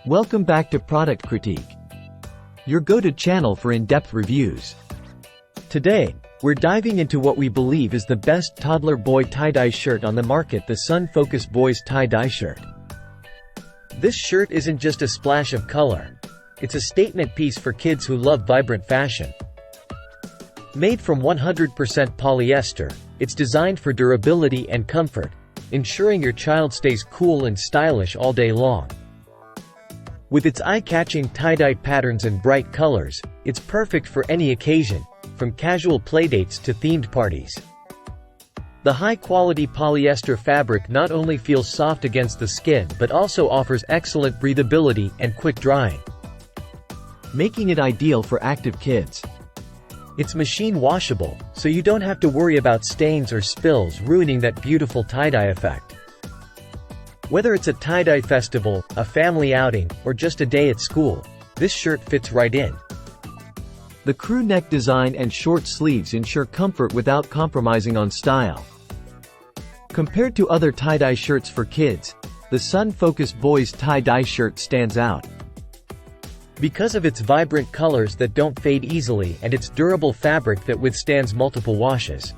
Welcome back to Product Critique, your go-to channel for in-depth reviews. Today, we're diving into what we believe is the best toddler boy tie-dye shirt on the market, the SunFocus Boys Tie-Dye Shirt. This shirt isn't just a splash of color. It's a statement piece for kids who love vibrant fashion. Made from 100% polyester, it's designed for durability and comfort, ensuring your child stays cool and stylish all day long. With its eye-catching tie-dye patterns and bright colors, it's perfect for any occasion, from casual playdates to themed parties. The high-quality polyester fabric not only feels soft against the skin but also offers excellent breathability and quick drying, making it ideal for active kids. It's machine washable, so you don't have to worry about stains or spills ruining that beautiful tie-dye effect. Whether it's a tie-dye festival, a family outing, or just a day at school, this shirt fits right in. The crew neck design and short sleeves ensure comfort without compromising on style. Compared to other tie-dye shirts for kids, the SunFocus Boys Tie-Dye Shirt stands out because of its vibrant colors that don't fade easily and its durable fabric that withstands multiple washes.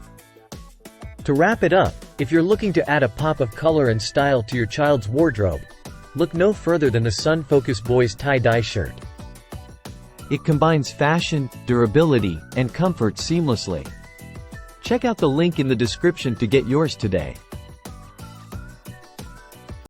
To wrap it up, if you're looking to add a pop of color and style to your child's wardrobe, look no further than the SunFocus Boys Tie-Dye Shirt. It combines fashion, durability, and comfort seamlessly. Check out the link in the description to get yours today.